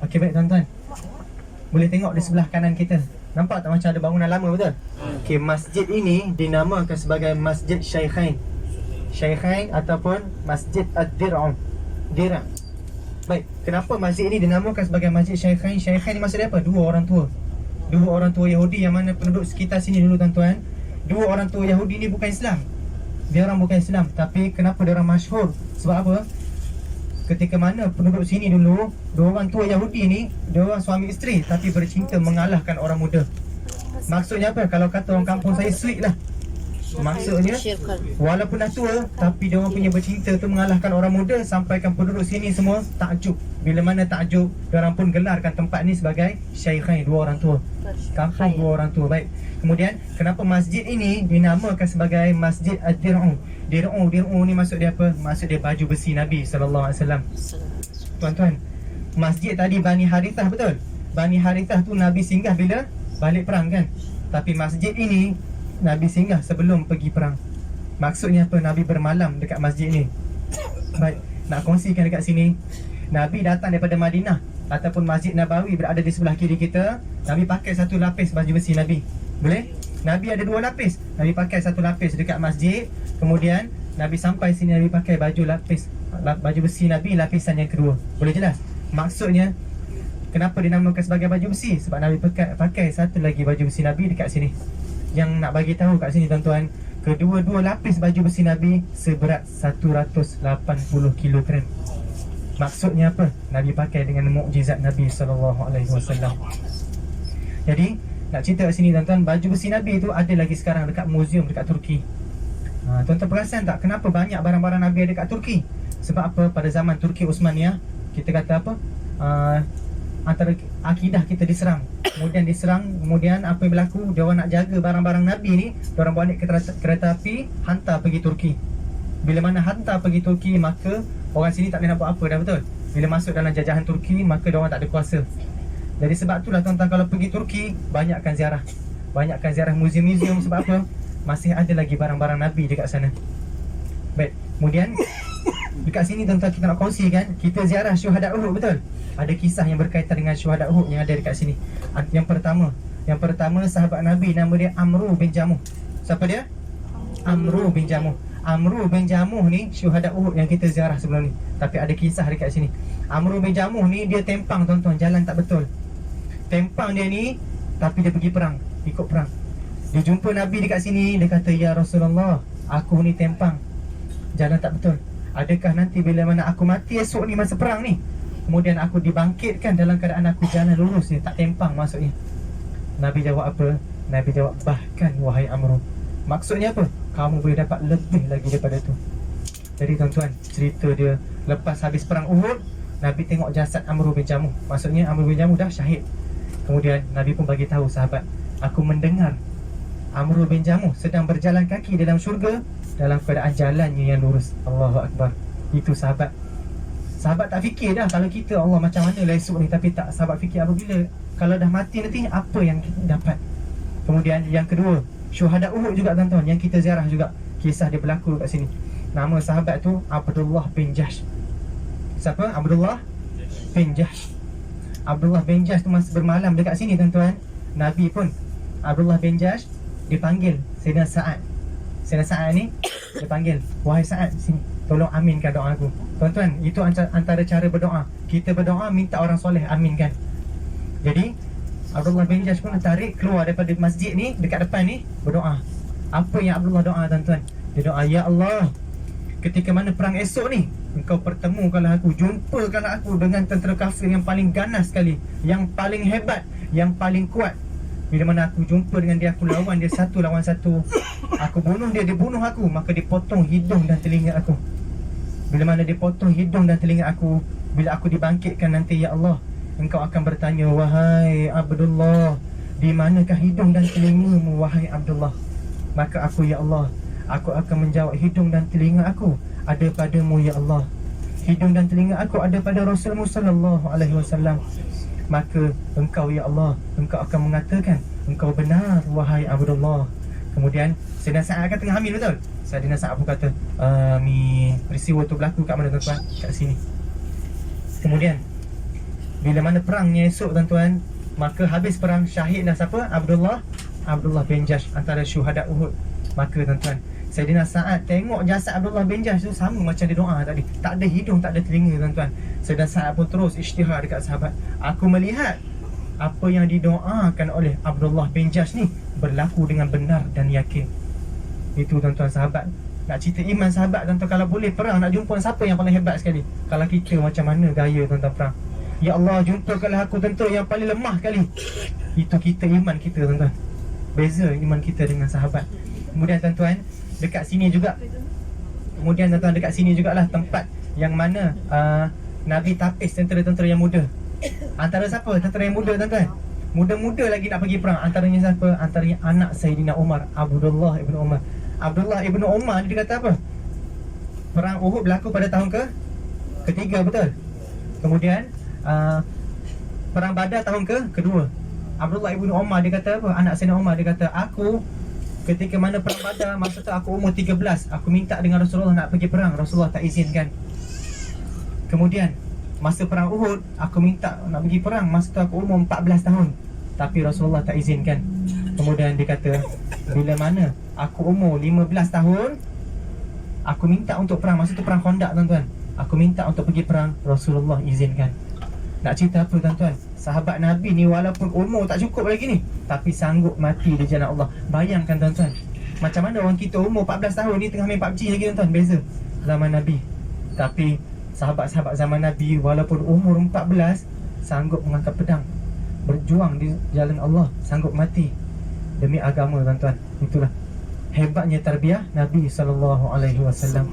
Okey, baik tuan-tuan. Boleh tengok di sebelah kanan kita. Nampak tak macam ada bangunan lama, betul? Okey, masjid ini dinamakan sebagai Masjid Syaikhain. Syaikhain ataupun Masjid Ad-Dir'un. Dir'. Baik, kenapa masjid ini dinamakan sebagai Masjid Syaikhain? Syaikhain ni maksudnya apa? Dua orang tua. Dua orang tua Yahudi yang mana penduduk sekitar sini dulu tuan-tuan. Dua orang tua Yahudi ni bukan Islam. Dia orang bukan Islam, tapi kenapa dia orang masyhur? Sebab apa? Ketika mana penduduk sini dulu, dua orang tua Yahudi ni, dia orang suami isteri tapi bercinta mengalahkan orang muda. Maksudnya apa? Kalau kata orang kampung saya, sweet lah. Maksudnya walaupun dah tua, tapi dia orang punya bercinta tu mengalahkan orang muda, sampaikan penduduk sini semua takjub. Bila mana takjub, dia orang pun gelarkan tempat ni sebagai Syaikhain, dua orang tua. Kampung dua orang tua. Baik. Kemudian kenapa masjid ini dinamakan sebagai Masjid Ad-Dir'un? Dir'u ni maksud dia apa? Maksud dia baju besi Nabi sallallahu alaihi wasallam. Tuan-tuan, masjid tadi Bani Harithah, betul? Bani Harithah tu Nabi singgah bila balik perang kan? Tapi masjid ini Nabi singgah sebelum pergi perang. Maksudnya apa? Nabi bermalam dekat masjid ni. Baik, nak kongsikan dekat sini. Nabi datang daripada Madinah ataupun Masjid Nabawi berada di sebelah kiri kita. Nabi pakai satu lapis baju besi Nabi. Boleh? Nabi ada dua lapis. Nabi pakai satu lapis dekat masjid. Kemudian Nabi sampai sini, Nabi pakai baju lapis, baju besi Nabi lapisan yang kedua. Boleh jelas? Maksudnya kenapa dinamakan sebagai baju besi? Sebab Nabi pakai satu lagi baju besi Nabi dekat sini. Yang nak bagi tahu kat sini tuan-tuan, kedua-dua lapis baju besi Nabi seberat 180 kg. Maksudnya apa? Nabi pakai dengan mukjizat Nabi SAW. Jadi nak cerita kat sini tuan-tuan, baju besi Nabi tu ada lagi sekarang dekat muzium dekat Turki. Tuan-tuan perasan tak kenapa banyak barang-barang Nabi ada dekat Turki? Sebab apa? Pada zaman Turki Uthmaniyah, kita kata apa? Antara akidah kita diserang. Kemudian diserang, kemudian apa yang berlaku? Dia orang nak jaga barang-barang Nabi ni, dia orang bawa naik kereta api, hantar pergi Turki. Bila mana hantar pergi Turki, maka orang sini tak boleh nak buat apa dah, betul? Bila masuk dalam jajahan Turki, maka dia orang tak ada kuasa. Jadi sebab itulah tuan-tuan, kalau pergi Turki, banyakkan ziarah. Banyakkan ziarah muzium-muzium. Sebab apa? Masih ada lagi barang-barang Nabi dekat sana. Baik, kemudian dekat sini tuan-tuan kita nak kongsikan, kita ziarah syuhada Uhud, betul? Ada kisah yang berkaitan dengan syuhada Uhud yang ada dekat sini. Yang pertama sahabat Nabi, nama dia Amru bin Jamuh. Siapa dia? Amru bin Jamuh. Amru bin Jamuh ni syuhada Uhud yang kita ziarah sebelum ni. Tapi ada kisah dekat sini. Amru bin Jamuh ni dia tempang tuan-tuan, jalan tak betul. Tempang dia ni, tapi dia pergi perang, ikut perang. Dia jumpa Nabi dekat sini, dia kata, "Ya Rasulullah, aku ni tempang, jalan tak betul. Adakah nanti bila mana aku mati esok ni masa perang ni, kemudian aku dibangkitkan dalam keadaan aku jalan lurus ni, tak tempang maksudnya?" Nabi jawab apa? Nabi jawab, "Bahkan wahai Amru." Maksudnya apa? Kamu boleh dapat lebih lagi daripada tu. Jadi tuan-tuan, cerita dia lepas habis perang Uhud, Nabi tengok jasad Amru bin Jamuh. Maksudnya Amru bin Jamuh dah syahid. Kemudian Nabi pun bagi tahu sahabat, "Aku mendengar Amru bin Jamuh sedang berjalan kaki dalam syurga dalam keadaan jalannya yang lurus." Allahu Akbar. Itu sahabat. Sahabat tak fikir dah kalau kita, Allah macam mana lah esok ni. Tapi tak, sahabat fikir apabila kalau dah mati nanti apa yang kita dapat. Kemudian yang kedua, syuhada Uhud juga tuan-tuan, yang kita ziarah juga. Kisah dia berlaku kat sini. Nama sahabat tu Abdullah bin Jahsh. Siapa? Abdullah bin Jahsh. Abdullah bin Jahsh tu masa bermalam dekat sini tuan-tuan. Nabi pun, Abdullah bin Jahsh dipanggil Sayyidina Sa'ad. Sayyidina Sa'ad ni dipanggil, "Wahai Sa'ad, sini, tolong aminkan doa aku." Tuan-tuan, itu antara cara berdoa. Kita berdoa minta orang soleh aminkan. Jadi Abdullah bin Jahsh pun tarik keluar daripada masjid ni, dekat depan ni, berdoa. Apa yang Abdullah doa tuan-tuan? Dia doa, "Ya Allah, ketika mana perang esok ni, Engkau pertemukanlah aku, jumpakanlah aku dengan tentera kafir yang paling ganas sekali, yang paling hebat, yang paling kuat. Bila mana aku jumpa dengan dia, aku lawan dia satu lawan satu. Aku bunuh dia, dia bunuh aku, maka dipotong hidung dan telinga aku. Bila mana dipotong hidung dan telinga aku, bila aku dibangkitkan nanti, ya Allah, Engkau akan bertanya, wahai Abdullah, di manakah hidung dan telingamu, wahai Abdullah? Maka aku, ya Allah, aku akan menjawab, hidung dan telinga aku ada padamu, ya Allah. Hidung dan telinga aku ada pada Rasulullah sallallahu alaihi wasallam. Maka engkau, ya Allah, engkau akan mengatakan, engkau benar, wahai Abdullah. Kemudian Sayyidina Sa'ad kan tengah hamil, betul? Sayyidina Sa'ad pun kata, amin. Peristiwa tu berlaku kat mana tuan-tuan? Kat sini. Kemudian Bila mana perangnya esok tuan-tuan, maka habis perang, syahidlah siapa? Abdullah bin Jahsh, antara syuhada Uhud. Maka tuan-tuan, Sayyidina Sa'ad tengok jasad Abdullah bin Jahsh tu sama macam dia doa tadi. Tak ada hidung, tak ada telinga tuan-tuan. Sayyidina Sa'ad pun terus isytihar dekat sahabat, aku melihat apa yang didoakan oleh Abdullah bin Jahsh ni berlaku dengan benar dan yakin. Itu tuan-tuan sahabat. Nak cerita iman sahabat tuan-tuan, kalau boleh perang nak jumpa siapa yang paling hebat sekali? Kalau kita macam mana gaya tuan-tuan perang? Ya Allah, jumpakanlah aku tentera yang paling lemah kali. Itu kita, iman kita tuan-tuan. Beza iman kita dengan sahabat. Kemudian tuan-tuan, dekat sini juga, kemudian tuan-tuan dekat sini jugalah tempat yang mana Nabi tapis tentera-tentera yang muda. Antara siapa tentera yang muda tuan-tuan? Muda-muda lagi nak pergi perang. Antaranya siapa? Antaranya anak Sayyidina Umar, Abdullah ibn Umar. Abdullah ibn Umar dia kata apa? Perang Uhud berlaku pada tahun ketiga, betul? Kemudian perang Badar tahun kedua. Abdullah ibn Umar dia kata apa? Anak Sayyidina Umar dia kata, aku ketika mana perang Badar, masa tu aku umur 13, aku minta dengan Rasulullah nak pergi perang, Rasulullah tak izinkan. Kemudian masa perang Uhud, aku minta nak pergi perang, masa tu aku umur 14 tahun, tapi Rasulullah tak izinkan. Kemudian dia kata, bila mana aku umur 15 tahun, aku minta untuk perang. Masa tu perang Khandaq tuan-tuan, aku minta untuk pergi perang, Rasulullah izinkan. Nak cerita apa tuan-tuan? Sahabat Nabi ni walaupun umur tak cukup lagi ni, tapi sanggup mati di jalan Allah. Bayangkan tuan-tuan, macam mana orang kita umur 14 tahun ni tengah main PUBG lagi tuan-tuan. Beza zaman Nabi. Tapi sahabat-sahabat zaman Nabi walaupun umur 14, sanggup mengangkat pedang, berjuang di jalan Allah, sanggup mati demi agama tuan-tuan. Itulah hebatnya tarbiyah Nabi SAW.